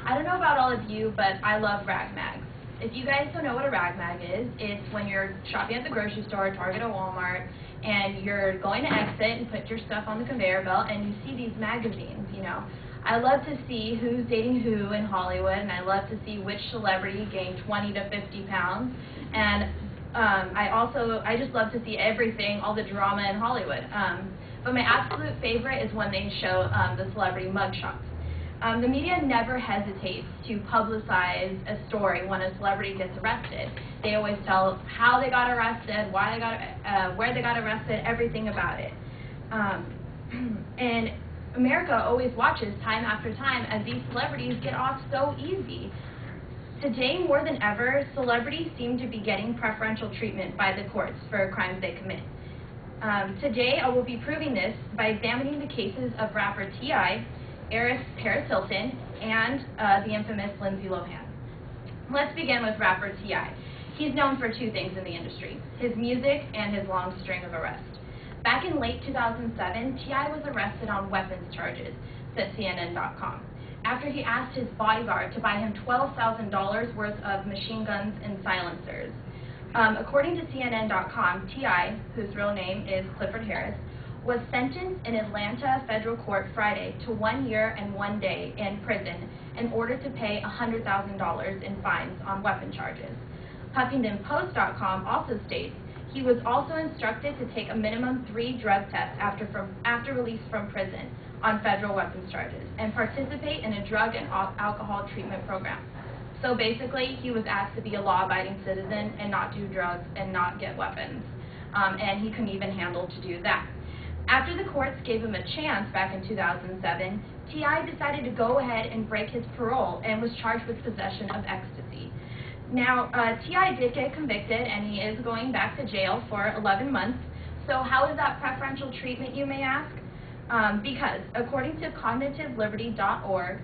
I don't know about all of you, but I love rag mags. If you guys don't know what a rag mag is, it's when you're shopping at the grocery store, Target or Walmart, and you're going to exit and put your stuff on the conveyor belt, and you see these magazines, you know. I love to see who's dating who in Hollywood, and I love to see which celebrity gained 20 to 50 pounds, and I just love to see everything, all the drama in Hollywood. But my absolute favorite is when they show the celebrity mugshots. The media never hesitates to publicize a story when a celebrity gets arrested. They always tell how they got arrested, why they got, where they got arrested, everything about it. And America always watches time after time as these celebrities get off so easy. Today, more than ever, celebrities seem to be getting preferential treatment by the courts for crimes they commit. Today, I will be proving this by examining the cases of rapper T.I., heiress Paris Hilton, and the infamous Lindsay Lohan. Let's begin with rapper T.I. He's known for two things in the industry, his music and his long string of arrests. Back in late 2007, T.I. was arrested on weapons charges, said CNN.com, after he asked his bodyguard to buy him $12,000 worth of machine guns and silencers. According to CNN.com, T.I., whose real name is Clifford Harris, was sentenced in Atlanta federal court Friday to 1 year and 1 day in prison in order to pay $100,000 in fines on weapon charges. HuffingtonPost.com also states he was also instructed to take a minimum 3 drug tests after release from prison on federal weapons charges and participate in a drug and alcohol treatment program. So basically, he was asked to be a law-abiding citizen and not do drugs and not get weapons, and he couldn't even handle to do that. After the courts gave him a chance back in 2007, T.I. decided to go ahead and break his parole and was charged with possession of ecstasy. Now, T.I. did get convicted, and he is going back to jail for 11 months. So how is that preferential treatment, you may ask? Because according to CognitiveLiberty.org,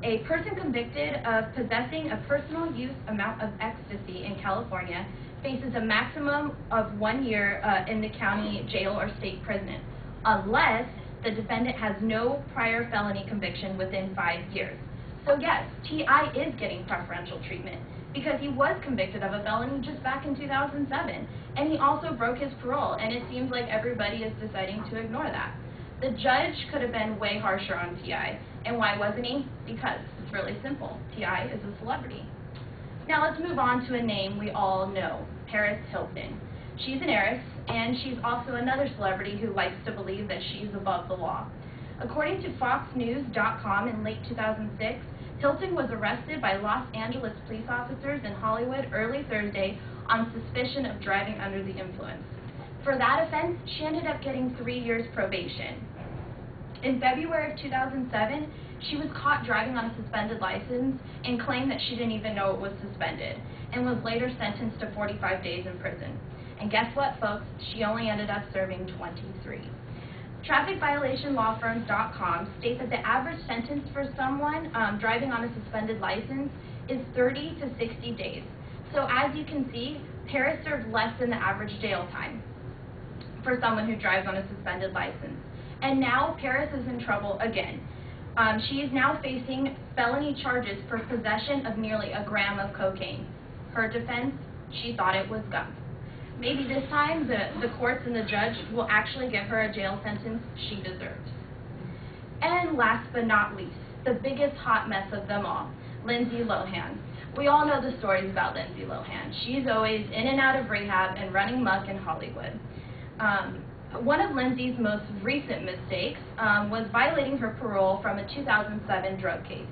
a person convicted of possessing a personal use amount of ecstasy in California faces a maximum of 1 year in the county jail or state prison, unless the defendant has no prior felony conviction within 5 years. So yes, T.I. is getting preferential treatment because he was convicted of a felony just back in 2007, and he also broke his parole, and it seems like everybody is deciding to ignore that. The judge could have been way harsher on T.I., and why wasn't he? Because it's really simple. T.I. is a celebrity. Now let's move on to a name we all know, Paris Hilton. She's an heiress, and she's also another celebrity who likes to believe that she's above the law. According to FoxNews.com in late 2006, Hilton was arrested by Los Angeles police officers in Hollywood early Thursday on suspicion of driving under the influence. For that offense, she ended up getting 3 years probation. In February of 2007, she was caught driving on a suspended license and claimed that she didn't even know it was suspended, and was later sentenced to 45 days in prison. And guess what, folks? She only ended up serving 23. TrafficViolationLawFirms.com states that the average sentence for someone driving on a suspended license is 30 to 60 days. So as you can see, Paris served less than the average jail time for someone who drives on a suspended license. And now Paris is in trouble again. She is now facing felony charges for possession of nearly 1 gram of cocaine. Her defense, she thought it was gum. Maybe this time the courts and the judge will actually give her a jail sentence she deserved. And last but not least, the biggest hot mess of them all, Lindsay Lohan. We all know the stories about Lindsay Lohan. She's always in and out of rehab and running muck in Hollywood. One of Lindsay's most recent mistakes was violating her parole from a 2007 drug case.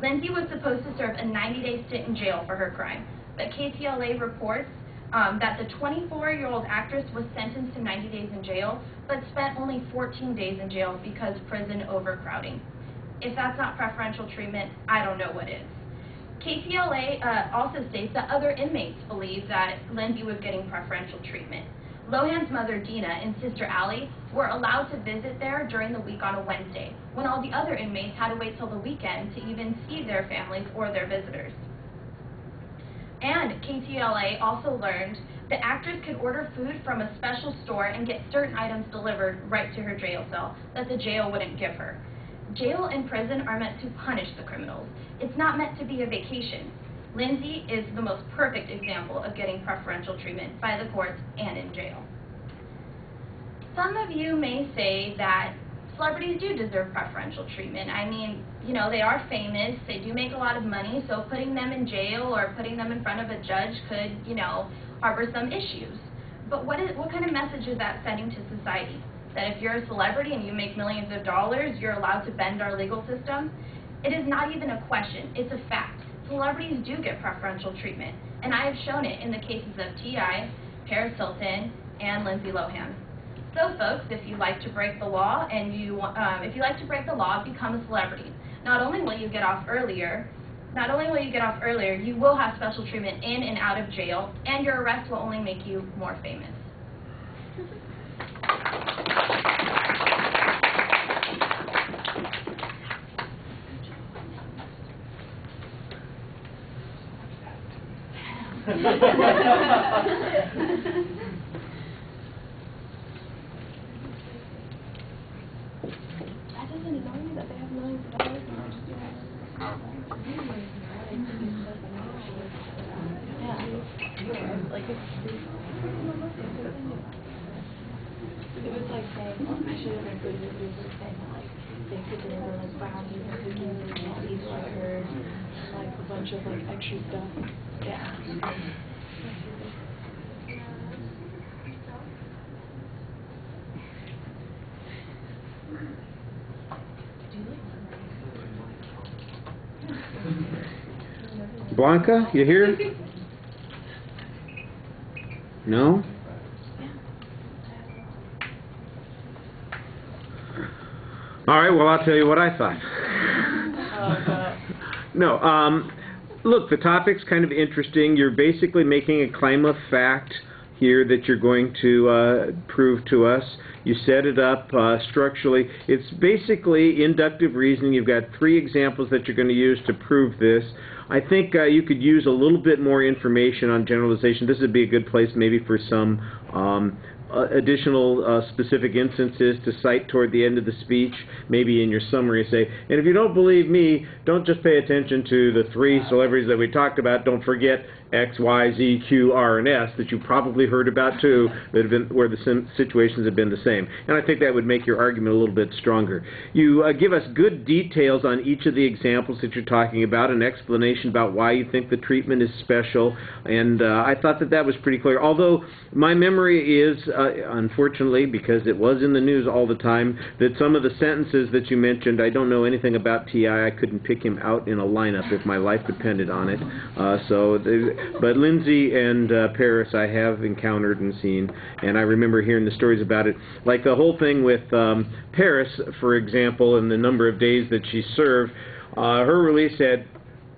Lindsay was supposed to serve a 90-day stint in jail for her crime, but KTLA reports that the 24-year-old actress was sentenced to 90 days in jail, but spent only 14 days in jail because prison overcrowding. If that's not preferential treatment, I don't know what is. KTLA also states that other inmates believe that Lindsay was getting preferential treatment. Lohan's mother, Dina, and sister Allie were allowed to visit there during the week on a Wednesday, when all the other inmates had to wait till the weekend to even see their families or their visitors. And KTLA also learned the actress could order food from a special store and get certain items delivered right to her jail cell that the jail wouldn't give her. Jail and prison are meant to punish the criminals. It's not meant to be a vacation. Lindsay is the most perfect example of getting preferential treatment by the courts and in jail. Some of you may say that celebrities do deserve preferential treatment. I mean, you know, they are famous, they do make a lot of money, so putting them in jail or putting them in front of a judge could, you know, harbor some issues. But what kind of message is that sending to society? That if you're a celebrity and you make millions of dollars, you're allowed to bend our legal system? It is not even a question, it's a fact. Celebrities do get preferential treatment, and I have shown it in the cases of T.I., Paris Hilton, and Lindsay Lohan. So folks, if you like to break the law and become a celebrity, not only will you get off earlier, you will have special treatment in and out of jail, and your arrest will only make you more famous. That doesn't annoy me that they have millions of dollars and they're just doing it. It was like saying, well, I should have included it. It was saying like they could deliver like brownies and cookies and candies, so I heard like a bunch of like extra stuff. Yeah. Blanca, you here? No? All right, well, I'll tell you what I thought. No, look, the topic's kind of interesting. You're basically making a claim of fact here that you're going to prove to us. You set it up structurally. It's basically inductive reasoning. You've got 3 examples that you're going to use to prove this. I think you could use a little bit more information on generalization. This would be a good place maybe for some additional specific instances to cite toward the end of the speech, maybe in your summary say, and if you don't believe me, don't just pay attention to the 3 celebrities that we talked about, don't forget X, Y, Z, Q, R, and S that you probably heard about too, that have been, where the situations have been the same. And I think that would make your argument a little bit stronger. You give us good details on each of the examples that you're talking about, an explanation about why you think the treatment is special, and I thought that that was pretty clear. Although my memory is, unfortunately, because it was in the news all the time, that some of the sentences that you mentioned, I don't know anything about T.I. I couldn't pick him out in a lineup if my life depended on it. But Lindsay and Paris I have encountered and seen, and I remember hearing the stories about it. Like the whole thing with Paris, for example, and the number of days that she served, her release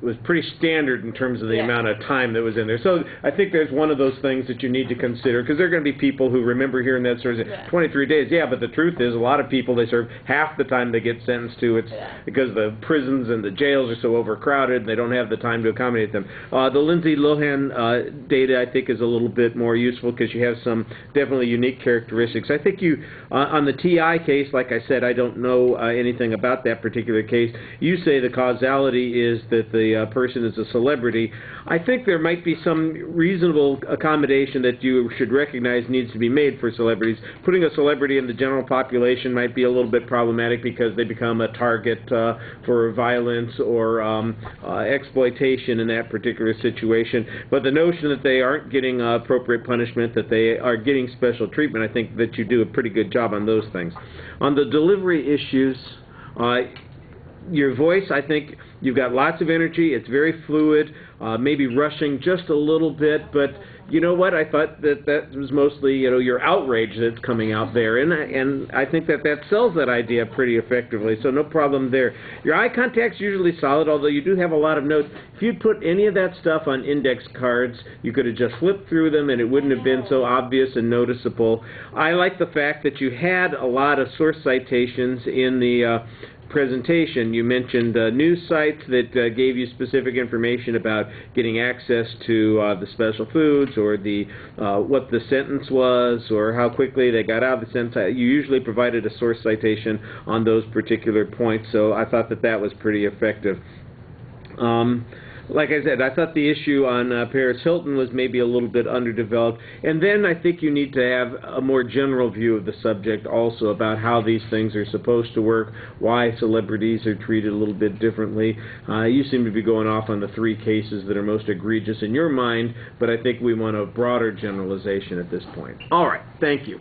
was pretty standard in terms of the amount of time that was in there. So I think there's one of those things that you need to consider, because there are going to be people who remember hearing that sort of 23 days. Yeah, but the truth is a lot of people, they serve half the time they get sentenced to. It's because the prisons and the jails are so overcrowded and they don't have the time to accommodate them. The Lindsay Lohan data I think is a little bit more useful because you have some definitely unique characteristics. I think you, on the T.I. case, like I said, I don't know anything about that particular case. You say the causality is that the person is a celebrity. I think there might be some reasonable accommodation that you should recognize needs to be made for celebrities. Putting a celebrity in the general population might be a little bit problematic because they become a target for violence or exploitation in that particular situation. But the notion that they aren't getting appropriate punishment, that they are getting special treatment, I think that you do a pretty good job on those things. On the delivery issues, your voice, I think you've got lots of energy. It's very fluid, maybe rushing just a little bit, but you know what? I thought that was mostly, you know, your outrage that's coming out there, and I think that sells that idea pretty effectively, so no problem there. Your eye contact's usually solid, although you do have a lot of notes. If you'd put any of that stuff on index cards, you could have just flipped through them and it wouldn't have been so obvious and noticeable. I like the fact that you had a lot of source citations in the presentation, you mentioned news sites that gave you specific information about getting access to the special foods, or the what the sentence was, or how quickly they got out of the sentence. You usually provided a source citation on those particular points, so I thought that that was pretty effective. Like I said, I thought the issue on Paris Hilton was maybe a little bit underdeveloped. And then I think you need to have a more general view of the subject also, about how these things are supposed to work, why celebrities are treated a little bit differently. You seem to be going off on the 3 cases that are most egregious in your mind, but I think we want a broader generalization at this point. All right, thank you.